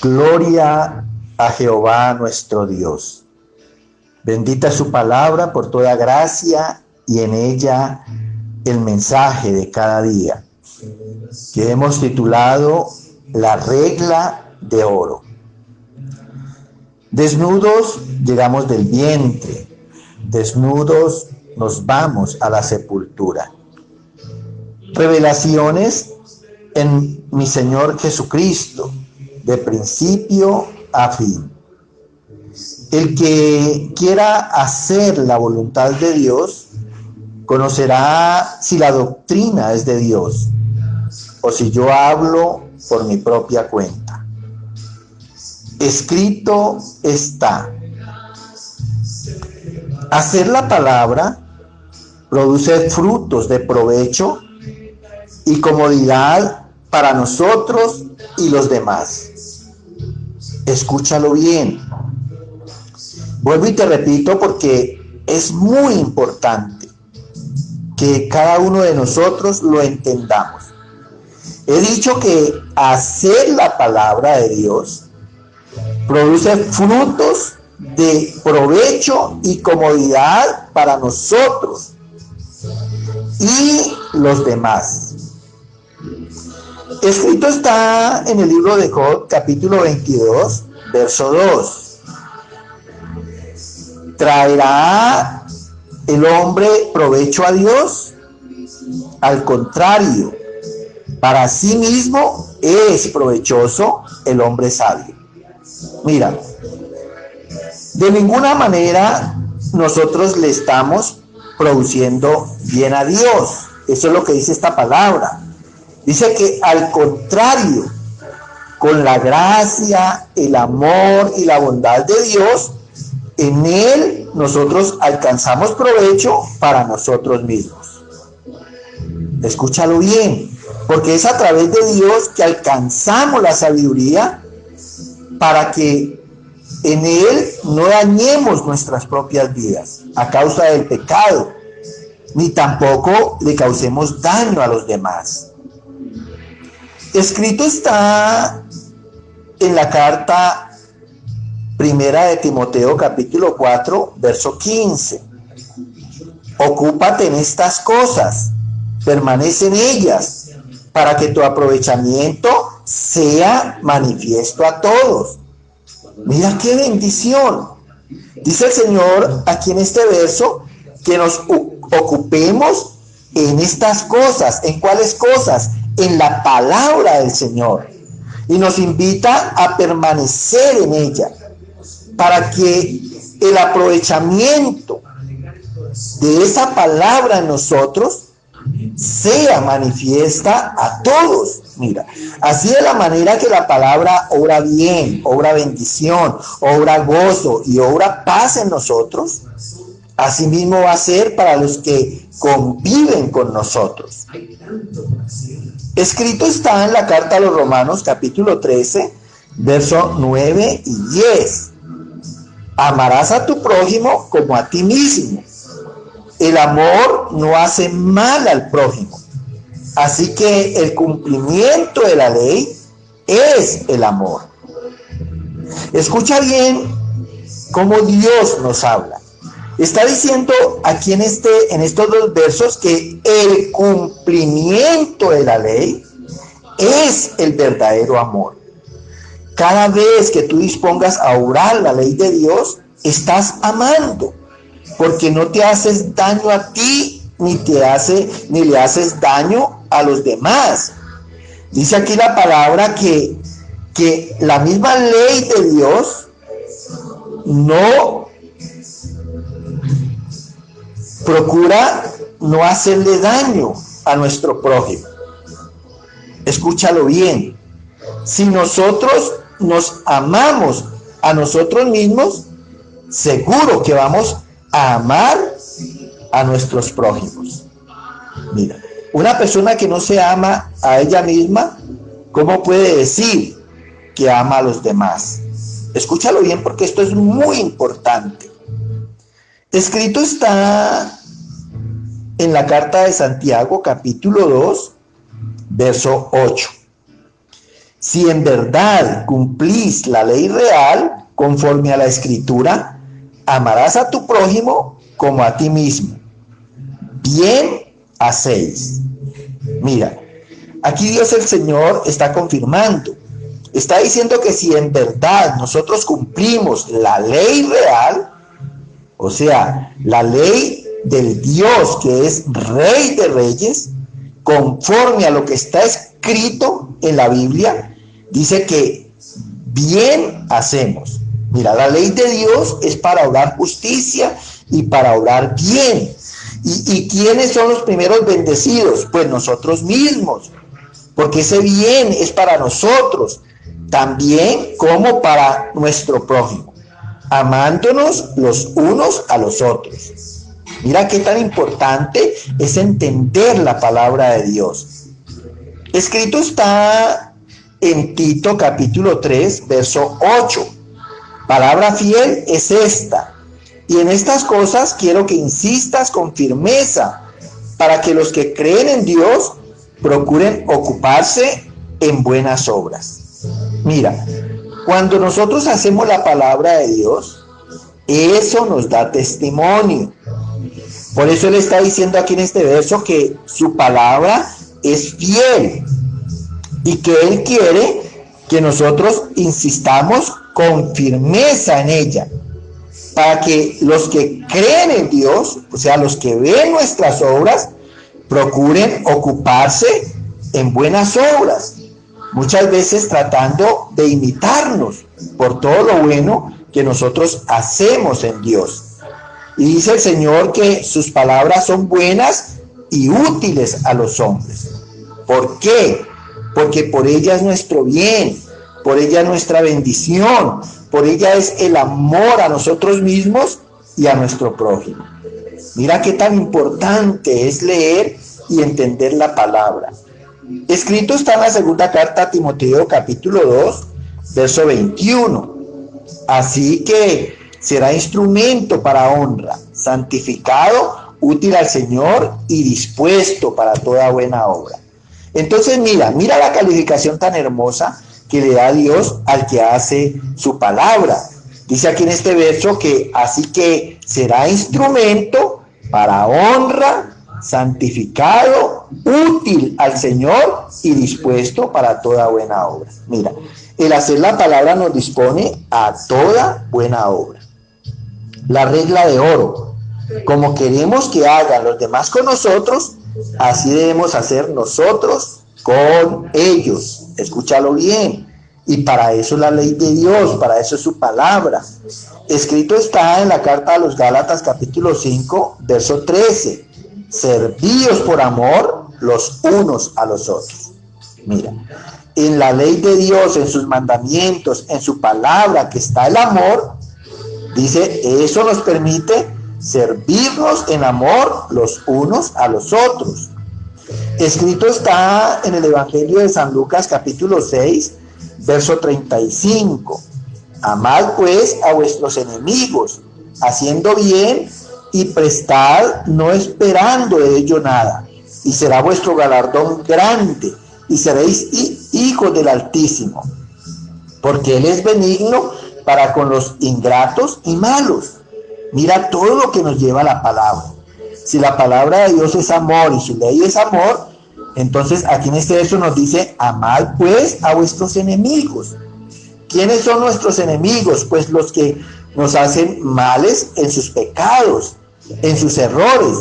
Gloria a Jehová nuestro Dios. Bendita es su palabra por toda gracia y en ella el mensaje de cada día, que hemos titulado La regla de oro. Desnudos llegamos del vientre, desnudos nos vamos a la sepultura. Revelaciones en mi Señor Jesucristo, de principio a fin. El que quiera hacer la voluntad de Dios, conocerá si la doctrina es de Dios, o si yo hablo por mi propia cuenta. Escrito está. Hacer la palabra produce frutos de provecho y comodidad para nosotros y los demás. Escúchalo bien. Vuelvo y te repito porque es muy importante que cada uno de nosotros lo entendamos. He dicho que hacer la palabra de Dios produce frutos de provecho y comodidad para nosotros y los demás. Escrito está en el libro de Job, capítulo 22, verso 2. ¿Traerá el hombre provecho a Dios? Al contrario, para sí mismo es provechoso el hombre sabio. Mira, de ninguna manera nosotros le estamos produciendo bien a Dios. Eso es lo que dice esta palabra. Dice que al contrario, con la gracia, el amor y la bondad de Dios, en Él nosotros alcanzamos provecho para nosotros mismos. Escúchalo bien, porque es a través de Dios que alcanzamos la sabiduría para que en Él no dañemos nuestras propias vidas a causa del pecado, ni tampoco le causemos daño a los demás. Escrito está en la carta primera de Timoteo, capítulo 4, verso 15. Ocúpate en estas cosas, permanece en ellas, para que tu aprovechamiento sea manifiesto a todos. Mira qué bendición. Dice el Señor aquí en este verso que nos ocupemos en estas cosas. ¿En cuáles cosas? En la palabra del Señor. Y nos invita a permanecer en ella, para que el aprovechamiento de esa palabra en nosotros sea manifiesta a todos. Mira, así de la manera que la palabra obra bien, obra bendición, obra gozo y obra paz en nosotros, así mismo va a ser para los que conviven con nosotros. Escrito está en la carta a los Romanos, capítulo 13, verso 9 y 10. Amarás a tu prójimo como a ti mismo. El amor no hace mal al prójimo. Así que el cumplimiento de la ley es el amor. Escucha bien cómo Dios nos habla. Está diciendo aquí en estos dos versos que el cumplimiento de la ley es el verdadero amor. Cada vez que tú dispongas a obrar la ley de Dios, estás amando, porque no te haces daño a ti, ni le haces daño a los demás. Dice aquí la palabra que la misma ley de Dios no procura no hacerle daño a nuestro prójimo. Escúchalo bien. Si nosotros nos amamos a nosotros mismos, seguro que vamos a amar a nuestros prójimos. Mira, una persona que no se ama a ella misma, ¿cómo puede decir que ama a los demás? Escúchalo bien porque esto es muy importante. Escrito está en la carta de Santiago, capítulo 2, verso 8. Si en verdad cumplís la ley real, conforme a la Escritura, amarás a tu prójimo como a ti mismo. Bien hacéis. Mira, aquí Dios el Señor está confirmando. Está diciendo que si en verdad nosotros cumplimos la ley real, o sea, la ley del Dios que es Rey de Reyes, conforme a lo que está escrito en la Biblia, dice que bien hacemos. Mira, la ley de Dios es para obrar justicia y para obrar bien. ¿Y quiénes son los primeros bendecidos? Pues nosotros mismos, porque ese bien es para nosotros, también como para nuestro prójimo, amándonos los unos a los otros. Mira qué tan importante es entender la palabra de Dios. Escrito está en Tito capítulo 3, verso 8. Palabra fiel es esta. Y en estas cosas quiero que insistas con firmeza, para que los que creen en Dios procuren ocuparse en buenas obras. Mira, cuando nosotros hacemos la palabra de Dios, eso nos da testimonio. Por eso él está diciendo aquí en este verso que su palabra es fiel y que él quiere que nosotros insistamos con firmeza en ella, para que los que creen en Dios, o sea, los que ven nuestras obras, procuren ocuparse en buenas obras, muchas veces tratando de imitarnos por todo lo bueno que nosotros hacemos en Dios. Y dice el Señor que sus palabras son buenas y útiles a los hombres. ¿Por qué? Porque por ella es nuestro bien, por ella es nuestra bendición, por ella es el amor a nosotros mismos y a nuestro prójimo. Mira qué tan importante es leer y entender la palabra. Escrito está en la segunda carta a Timoteo capítulo 2, verso 21. Así que será instrumento para honra, santificado, útil al Señor y dispuesto para toda buena obra. Entonces mira la calificación tan hermosa que le da Dios al que hace su palabra. Dice aquí en este verso que así que será instrumento para honra, santificado, útil al Señor y dispuesto para toda buena obra. Mira, el hacer la palabra nos dispone a toda buena obra. La regla de oro: como queremos que hagan los demás con nosotros, así debemos hacer nosotros con ellos. Escúchalo bien. Y para eso es la ley de Dios, para eso es su palabra. Escrito está en la carta a los Gálatas capítulo 5, verso 13. Servíos por amor los unos a los otros. Mira, en la ley de Dios, en sus mandamientos, en su palabra que está el amor, dice, eso nos permite servirnos en amor los unos a los otros. Escrito está en el Evangelio de San Lucas capítulo 6, verso 35. Amad pues a vuestros enemigos, haciendo bien y prestad, no esperando de ello nada, y será vuestro galardón grande, y seréis hijos del Altísimo, porque Él es benigno para con los ingratos y malos. Mira todo lo que nos lleva la palabra. Si la palabra de Dios es amor y su ley es amor, entonces aquí en este verso nos dice, amad pues a vuestros enemigos. ¿Quiénes son nuestros enemigos? Pues los que nos hacen males en sus pecados, en sus errores.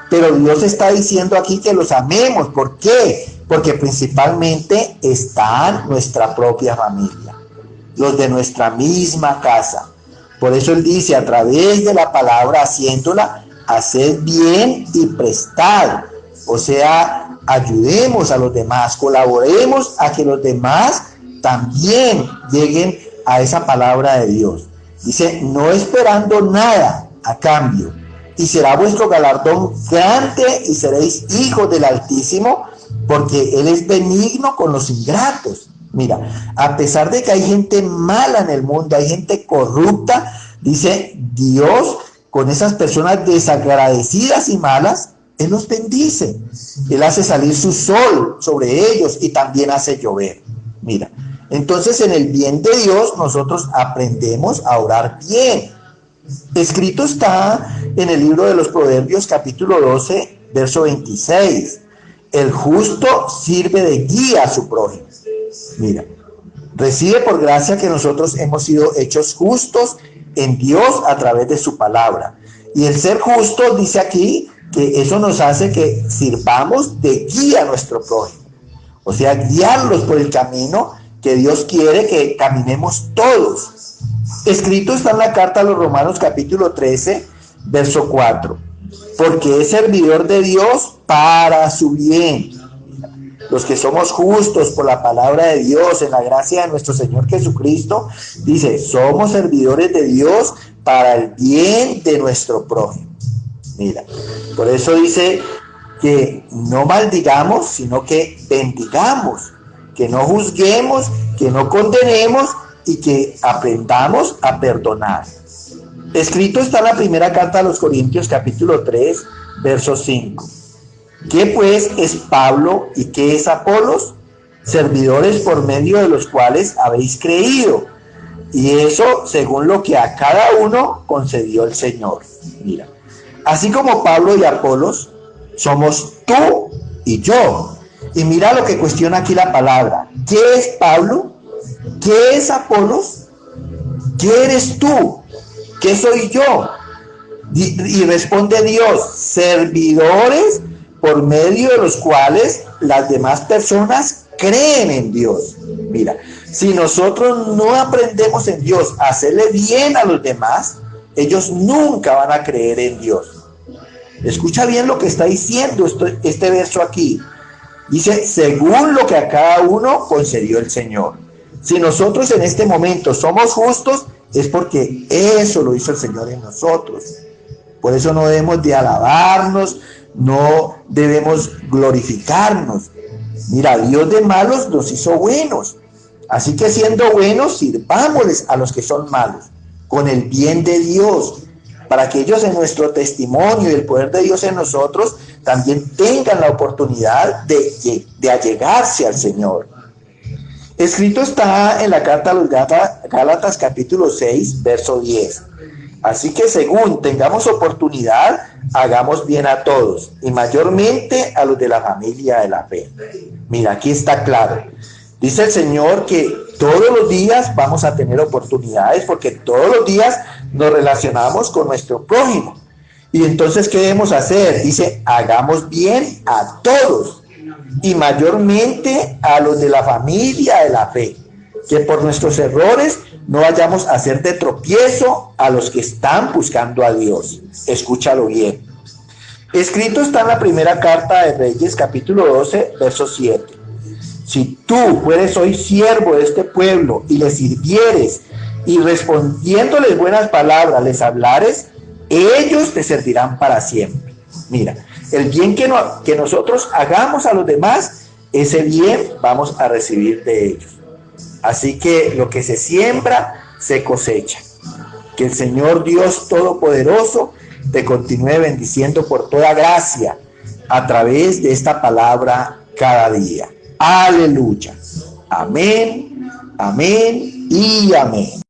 Pero Dios está diciendo aquí que los amemos. ¿Por qué? Porque principalmente está nuestra propia familia, los de nuestra misma casa. Por eso Él dice, a través de la palabra, haciéndola, haced bien y prestad. O sea, ayudemos a los demás, colaboremos a que los demás también lleguen a esa palabra de Dios. Dice, no esperando nada a cambio, y será vuestro galardón grande y seréis hijos del Altísimo, porque Él es benigno con los ingratos. Mira, a pesar de que hay gente mala en el mundo, hay gente corrupta, dice Dios, con esas personas desagradecidas y malas, Él los bendice. Él hace salir su sol sobre ellos y también hace llover. Mira, Entonces, en el bien de Dios, nosotros aprendemos a orar bien. Escrito está en el libro de los Proverbios, capítulo 12, verso 26. El justo sirve de guía a su prójimo. Mira, recibe por gracia que nosotros hemos sido hechos justos en Dios a través de su palabra. Y el ser justo, dice aquí, que eso nos hace que sirvamos de guía a nuestro prójimo. O sea, guiarlos por el camino que Dios quiere que caminemos todos. Escrito está en la carta a los Romanos capítulo 13, verso 4. Porque es servidor de Dios para su bien. Los que somos justos por la palabra de Dios, en la gracia de nuestro Señor Jesucristo, dice, somos servidores de Dios para el bien de nuestro prójimo. Mira, por eso dice que no maldigamos, sino que bendigamos, que no juzguemos, que no condenemos y que aprendamos a perdonar. Escrito está en la primera carta a los Corintios, capítulo 3, verso 5. ¿Qué pues es Pablo y qué es Apolos? Servidores por medio de los cuales habéis creído, y eso según lo que a cada uno concedió el Señor. Mira, así como Pablo y Apolos, somos tú y yo. Y mira lo que cuestiona aquí la palabra. ¿Qué es Pablo? ¿Qué es Apolos? ¿Qué eres tú? ¿Qué soy yo? Y responde Dios, servidores por medio de los cuales las demás personas creen en Dios. Mira, si nosotros no aprendemos en Dios a hacerle bien a los demás, ellos nunca van a creer en Dios. Escucha bien lo que está diciendo este verso aquí. Dice, según lo que a cada uno concedió el Señor. Si nosotros en este momento somos justos, es porque eso lo hizo el Señor en nosotros. Por eso no debemos de alabarnos, no debemos glorificarnos. Mira, Dios de malos nos hizo buenos. Así que siendo buenos, sirvámosles a los que son malos, con el bien de Dios, para que ellos en nuestro testimonio y el poder de Dios en nosotros también tengan la oportunidad de allegarse al Señor. Escrito está en la carta a los Gálatas capítulo 6, verso 10. Así que según tengamos oportunidad, hagamos bien a todos, y mayormente a los de la familia de la fe. Mira, aquí está claro. Dice el Señor que todos los días vamos a tener oportunidades, porque todos los días nos relacionamos con nuestro prójimo. Y entonces, ¿qué debemos hacer? Dice, hagamos bien a todos, y mayormente a los de la familia de la fe, que por nuestros errores no vayamos a hacer de tropiezo a los que están buscando a Dios. Escúchalo bien. Escrito está en la primera carta de Reyes, capítulo 12, verso 7. Si tú fueres hoy siervo de este pueblo y les sirvieres y respondiéndoles buenas palabras les hablares, ellos te servirán para siempre. Mira, el bien que nosotros hagamos a los demás, ese bien vamos a recibir de ellos. Así que lo que se siembra, se cosecha. Que el Señor Dios Todopoderoso te continúe bendiciendo por toda gracia a través de esta palabra cada día. Aleluya. Amén, amén y amén.